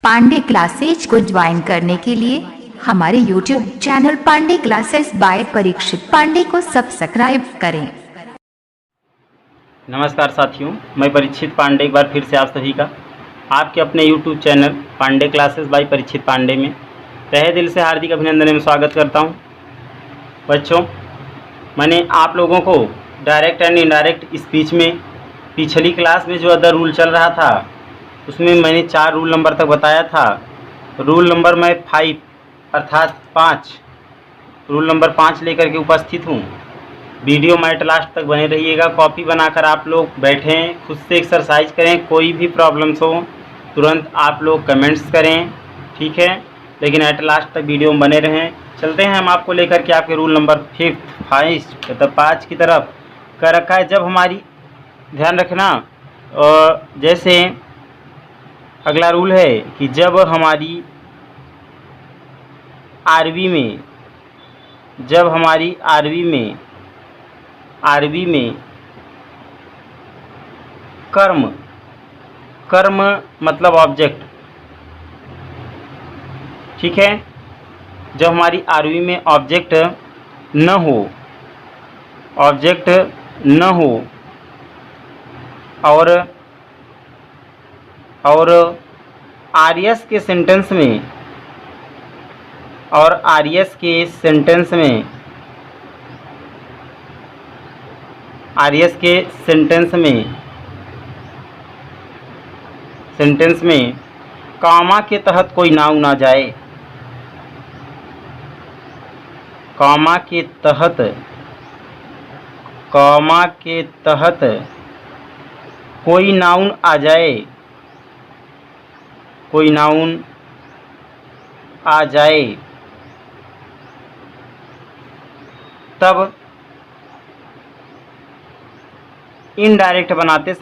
Pandey classes को join करने के लिए हमारे YouTube channel Pandey classes by Parikshit Pandey को सब्सक्राइब करें। नमस्कार साथियों, मैं परीक्षित पांडे एक बार फिर से आप सभी का आपके अपने YouTube channel Pandey classes by Parikshit Pandey में तहे दिल से हार्दिक अभिनंदन एवं स्वागत करता हूं। बच्चों, मैंने आप लोगों को डायरेक्ट एंड इनडायरेक्ट स्पीच में पिछली क्लास में जो अदर रूल चल रहा था उसमें मैंने 4 रूल नंबर तक बताया था। रूल नंबर मैं 5 अर्थात 5 रूल नंबर 5 लेकर के उपस्थित हूँ। वीडियो में लास्ट तक बने रहिएगा। कॉपी बनाकर आप लोग बैठें, खुद से एक्सरसाइज करें। कोई भी प्रॉब्लम्स हो तुरंत आप लोग कमेंट्स करें, ठीक है। लेकिन एट लास्ट तक वीडियो में बने रहें। चलते हैं हम आपको लेकर के आपके रूल नंबर 5 की तरफ कर रखा है। जब हमारी ध्यान रखना, जैसे अगला रूल है कि जब हमारी आरबी में कर्म मतलब ऑब्जेक्ट, ठीक है। जब हमारी आरबी में ऑब्जेक्ट न हो और आरएस के सेंटेंस में कामा के तहत कोई नाउन ना जाए, कामा के तहत कोई नाउन आ जाए, तब इनडायरेक्ट बनाते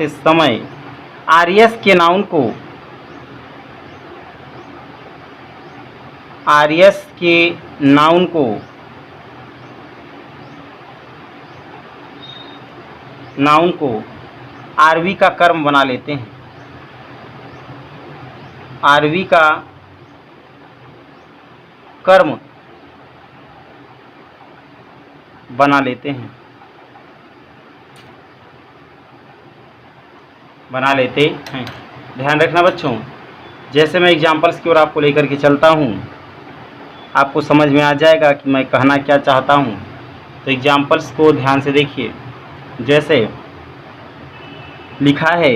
समय आरएस के नाउन को आरवी का कर्म बना लेते हैं। आरवी का कर्म बना लेते हैं। ध्यान रखना बच्चों, जैसे मैं एग्जाम्पल्स की ओर आपको लेकर के चलता हूँ, आपको समझ में आ जाएगा कि मैं कहना क्या चाहता हूँ। तो एग्जाम्पल्स को ध्यान से देखिए। जैसे लिखा है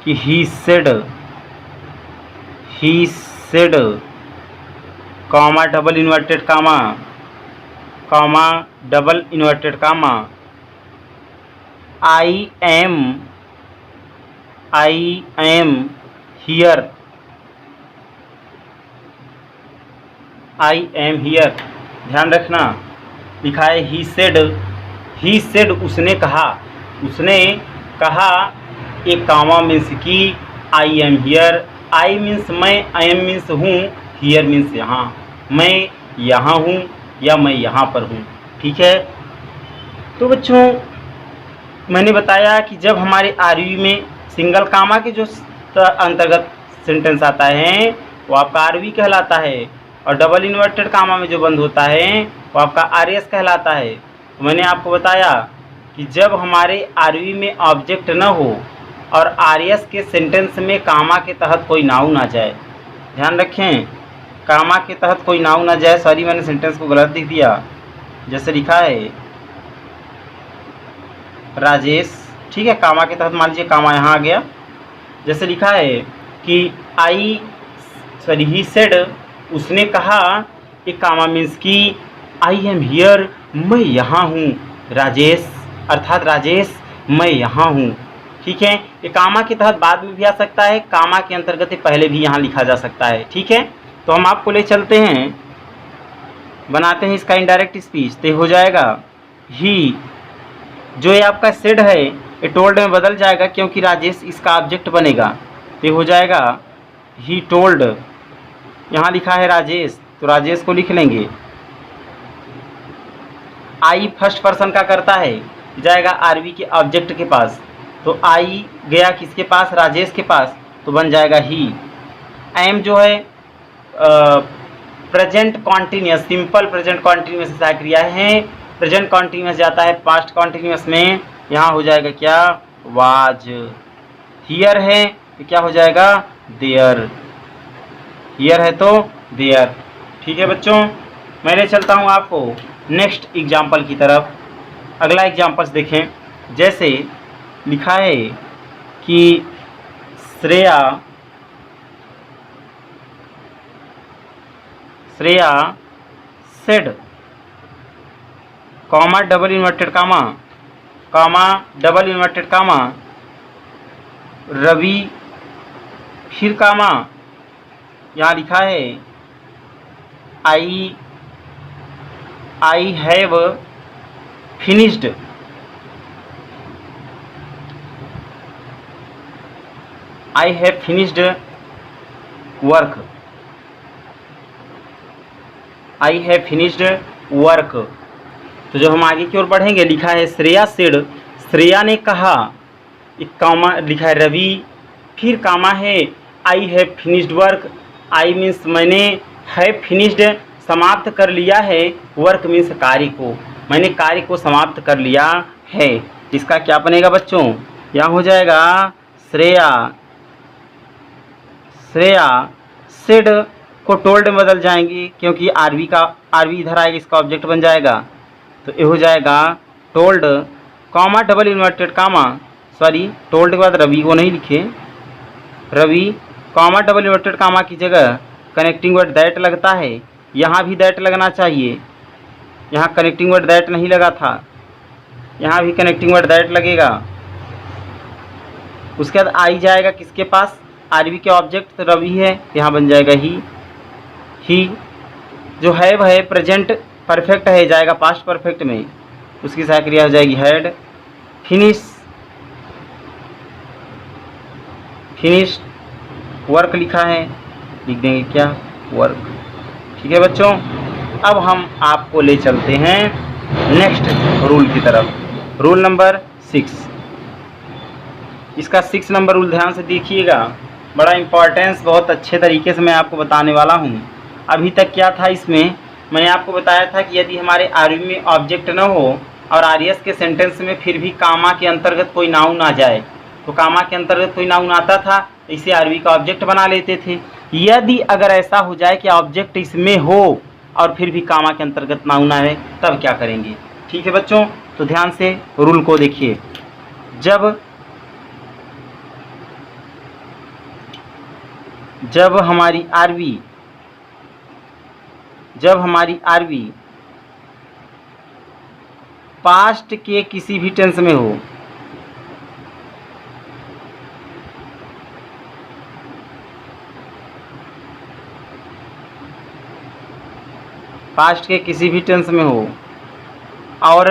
कि he said comma double inverted comma I am here. ध्यान रखना, लिखा है ही सेड उसने कहा। एक कामा मीन्स की आई एम हियर। आई मीन्स मैं, आई एम मीन्स हूँ, हियर मीन्स यहाँ। मैं यहाँ हूँ या मैं यहाँ पर हूँ, ठीक है। तो बच्चों, मैंने बताया कि जब हमारे आरवी में सिंगल कामा के जो अंतर्गत सेंटेंस आता है वो आपका आरवी कहलाता है, और डबल इन्वर्टेड कामा में जो बंद होता है वो आपका आरएस कहलाता है। तो मैंने आपको बताया कि जब हमारे आरवी में ऑब्जेक्ट न हो और आरएस के सेंटेंस में कामा के तहत कोई नाउन आ जाए। ध्यान रखें, कामा के तहत कोई नाउन आ जाए। सॉरी, मैंने सेंटेंस को गलत लिख दिया। जैसे लिखा है राजेश, ठीक है, कामा के तहत मान लीजिए कामा यहाँ आ गया। जैसे लिखा है कि ही सेड उसने कहा। एक कामा मीन्स की आई एम हियर, मैं यहाँ हूँ। राजेश अर्थात राजेश, मैं यहाँ हूँ, ठीक है। ये कामा के तहत बाद में भी आ सकता है, कामा के अंतर्गत पहले भी यहाँ लिखा जा सकता है, ठीक है। तो हम आपको ले चलते हैं, बनाते हैं इसका इनडायरेक्ट स्पीच। तो हो जाएगा ही, जो ये आपका सेड है ये टोल्ड में बदल जाएगा क्योंकि राजेश इसका ऑब्जेक्ट बनेगा। तो हो जाएगा ही टोल्ड यहाँ लिखा है राजेश, तो राजेश को लिख लेंगे। आई फर्स्ट पर्सन का करता है, जाएगा आरवी के ऑब्जेक्ट के पास, तो आई गया किसके पास, राजेश के पास, तो बन जाएगा ही। एम जो है present continuous, simple present continuous से क्रिया है, प्रेजेंट कॉन्टिन्यूस जाता है पास्ट कॉन्टिन्यूस में, यहाँ हो जाएगा क्या, वाज। हियर है तो क्या हो जाएगा, देयर। हियर है तो देयर। ठीक है बच्चों, मैं ले चलता हूँ आपको नेक्स्ट एग्जाम्पल की तरफ। अगला एग्जाम्पल्स देखें, जैसे लिखा है कि Shreya said, comma double inverted comma, comma double inverted comma, Ravi फिर कामा, यहाँ लिखा है I have finished, I have finished work, I have finished work. तो जब हम आगे की ओर बढ़ेंगे, लिखा है श्रेया सेड, श्रेया ने कहा, एक कामा लिखा है रवि, फिर कामा है I have finished work, I means मैंने, हैव फिनिश्ड समाप्त कर लिया है, वर्क मीन्स कार्य को, मैंने कार्य को समाप्त कर लिया है। इसका क्या बनेगा बच्चों, यहाँ हो जाएगा श्रेया सेड को टोल्ड में बदल जाएंगे, क्योंकि आरवी इधर आएगा, इसका ऑब्जेक्ट बन जाएगा, तो ये हो जाएगा told, comma double inverted comma, sorry told के बाद रवि को नहीं लिखे, Ravi comma double inverted comma की जगह कनेक्टिंग वर्ड दैट लगता है, यहाँ भी दैट लगना चाहिए, यहाँ कनेक्टिंग वर्ड दैट नहीं लगा था, यहाँ भी कनेक्टिंग वर्ड दैट लगेगा। उसके बाद आई जाएगा किसके पास, आरवी के ऑब्जेक्ट, तो रवि है, यहाँ बन जाएगा ही। जो है वह प्रेजेंट परफेक्ट है, जाएगा पास्ट परफेक्ट में, उसकी सहायक क्रिया हो जाएगी हैड। फिनिश वर्क लिखा है, लिख देंगे क्या, वर्क। ठीक है बच्चों, अब हम आपको ले चलते हैं नेक्स्ट रूल की तरफ, रूल नंबर 6। इसका 6 नंबर रूल ध्यान से देखिएगा, बड़ा इम्पोर्टेंस बहुत अच्छे तरीके से मैं आपको बताने वाला हूँ। अभी तक क्या था, इसमें मैंने आपको बताया था कि यदि हमारे आरवी में ऑब्जेक्ट न हो और आरएस के सेंटेंस में फिर भी कामा के अंतर्गत कोई नाउन आ जाए, तो कामा के अंतर्गत कोई नाउन आता था, इसे आरवी का ऑब्जेक्ट बना लेते थे। यदि अगर ऐसा हो जाए कि ऑब्जेक्ट इसमें हो और फिर भी कामा के अंतर्गत नाउन आए, तब क्या करेंगे। ठीक है बच्चों, तो ध्यान से रूल को देखिए। जब हमारी आरवी पास्ट के किसी भी टेंस में हो, पास्ट के किसी भी टेंस में हो और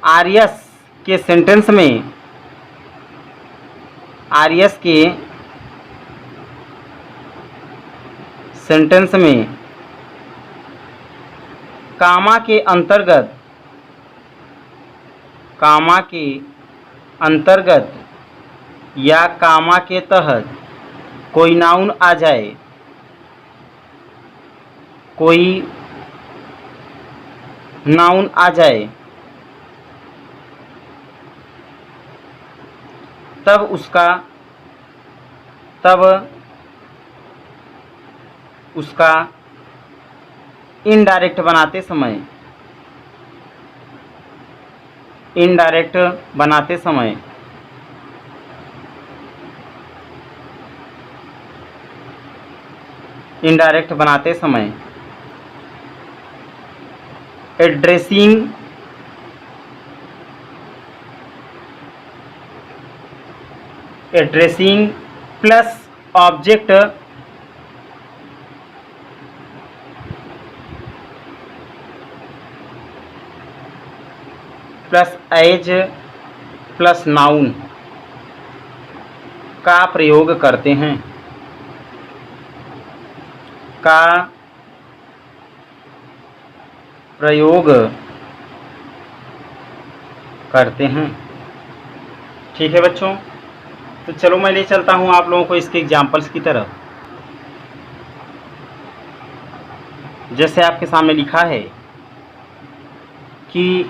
आरएस के सेंटेंस में, आरएस के सेंटेंस में कामा के अंतर्गत या कामा के तहत कोई नाउन आ जाए, तब उसका इनडायरेक्ट बनाते समय addressing plus object plus as plus noun का प्रयोग करते हैं। का प्रयोग करते हैं। ठीक है बच्चों, तो चलो मैं ले चलता हूँ आप लोगों को इसके एग्जाम्पल्स की तरफ। जैसे आपके सामने लिखा है कि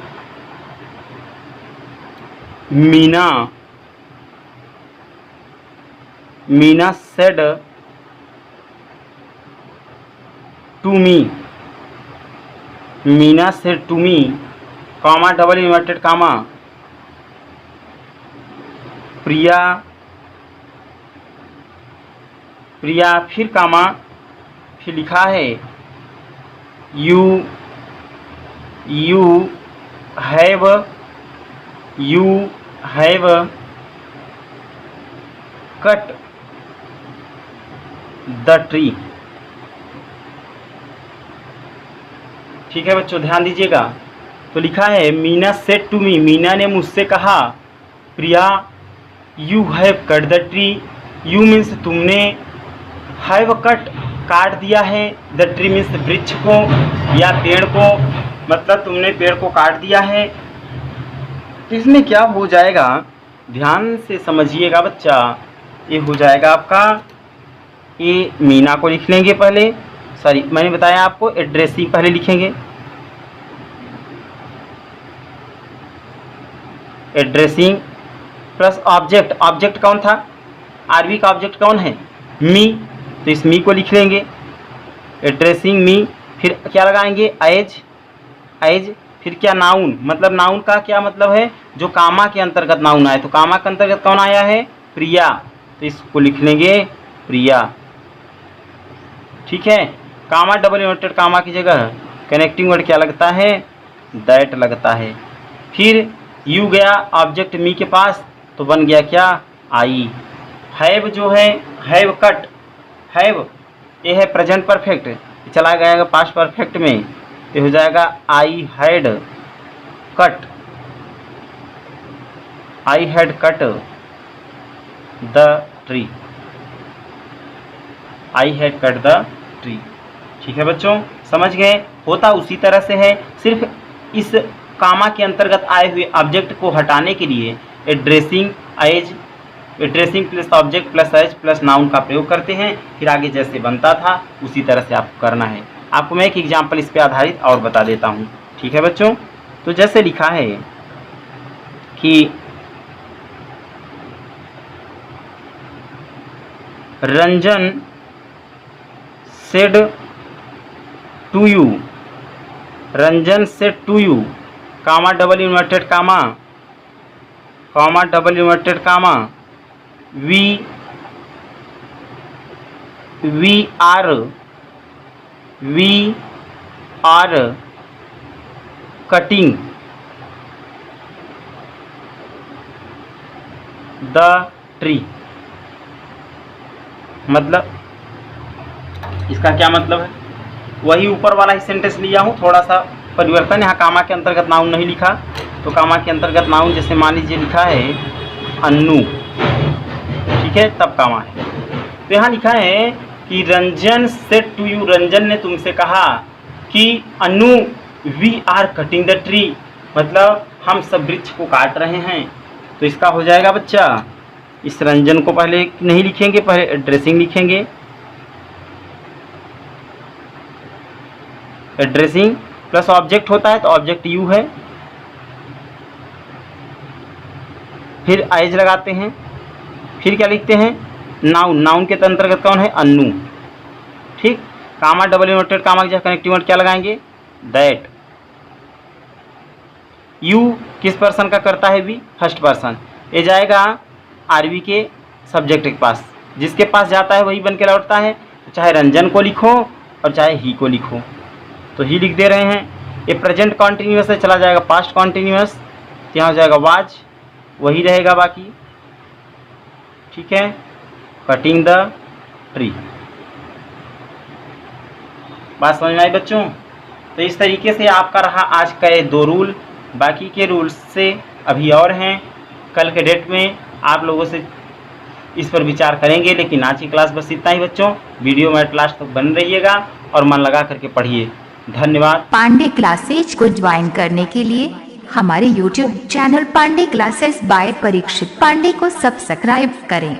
Meena said to me, Meena said to me, comma double inverted comma, Priya फिर कॉमा, फिर लिखा है you have cut the tree. ठीक है बच्चों, ध्यान दीजिएगा। तो लिखा है Meena said to me, Meena ने मुझसे कहा, Priya you have cut the tree, you means तुमने, हैव कट काट दिया है, द ट्री मीन्स वृक्ष को या पेड़ को, मतलब तुमने पेड़ को काट दिया है। तो इसमें क्या हो जाएगा, ध्यान से समझिएगा बच्चा। ये हो जाएगा आपका, ये मीना को लिख लेंगे पहले, सॉरी मैंने बताया आपको एड्रेसिंग पहले लिखेंगे, एड्रेसिंग प्लस ऑब्जेक्ट, ऑब्जेक्ट कौन था, आरवी का ऑब्जेक्ट कौन है, मी, तो इस मी को लिख लेंगे, एड्रेसिंग मी। फिर क्या लगाएंगे, एज, फिर क्या नाउन, मतलब नाउन का क्या मतलब है, जो कामा के अंतर्गत नाउन आए, तो कामा के अंतर्गत कौन आया है, प्रिया, तो इसको लिख लेंगे प्रिया। ठीक है, कामा डबल इन्वर्टेड कामा की जगह कनेक्टिंग वर्ड क्या लगता है, दैट लगता है। फिर यू गया ऑब्जेक्ट मी के पास, तो बन गया क्या, आई। हैव जो है, हैव कट, हैव ये है प्रेजेंट परफेक्ट, चला गया पास्ट परफेक्ट में, तो हो जाएगा I had cut the tree, I had cut the tree. ठीक है बच्चों, समझ गए। होता उसी तरह से है, सिर्फ इस कामा के अंतर्गत आए हुए ऑब्जेक्ट को हटाने के लिए addressing plus object plus as plus noun का प्रयोग करते हैं। फिर आगे जैसे बनता था उसी तरह से आपको करना है। आपको मैं एक एग्जाम्पल इस पे आधारित और बता देता हूँ। ठीक है बच्चों, तो जैसे लिखा है कि Ranjan said to you, Ranjan said to you, comma double inverted comma, we are cutting the tree. मतलब इसका क्या मतलब है, वही ऊपर वाला ही सेंटेंस लिया हूँ, थोड़ा सा परिवर्तन, यहाँ कामा के अंतर्गत नाउन नहीं लिखा, तो कामा के अंतर्गत नाउन जैसे मान लीजिए लिखा है अन्नू, ठीक है, तब कामा है। तो यहाँ लिखा है कि रंजन सेड टू यू, रंजन ने तुमसे कहा कि Annu we are cutting the tree, मतलब हम सब वृक्ष को काट रहे हैं। तो इसका हो जाएगा बच्चा, इस रंजन को पहले नहीं लिखेंगे, पहले एड्रेसिंग लिखेंगे, एड्रेसिंग प्लस ऑब्जेक्ट होता है तो ऑब्जेक्ट यू है, फिर एज लगाते हैं, फिर क्या लिखते हैं नाउन, नाउन के अंतर्गत कौन है अन्नू, ठीक। कामा डबल इन्वर्टेड कामा की जगह कनेक्टिव वर्ड क्या लगाएंगे दैट। यू किस पर्सन का करता है, भी फर्स्ट पर्सन, ये जाएगा आरवी के सब्जेक्ट के पास, जिसके पास जाता है वही बन के लौटता है। तो चाहे रंजन को लिखो और चाहे ही को लिखो, तो ही लिख दे रहे हैं। ये प्रेजेंट कॉन्टिन्यूअस है, चला जाएगा पास्ट कॉन्टिन्यूअस, तो यहाँ हो जाएगा वाज, वही रहेगा बाकी, ठीक है। कटिंग द ट्री, बात समझ में आई बच्चों। तो इस तरीके से आपका रहा आज का ये 2 रूल, बाकी के रूल्स से अभी और हैं, कल के डेट में आप लोगों से इस पर विचार करेंगे। लेकिन आज की क्लास बस इतना ही बच्चों। वीडियो में एट लास्ट तक बन रहिएगा और मन लगा करके पढ़िए। धन्यवाद। पांडे क्लासेज को ज्वाइन करने के लिए हमारे YouTube channel Pandey classes by Parikshit Pandey को सब्सक्राइब करें।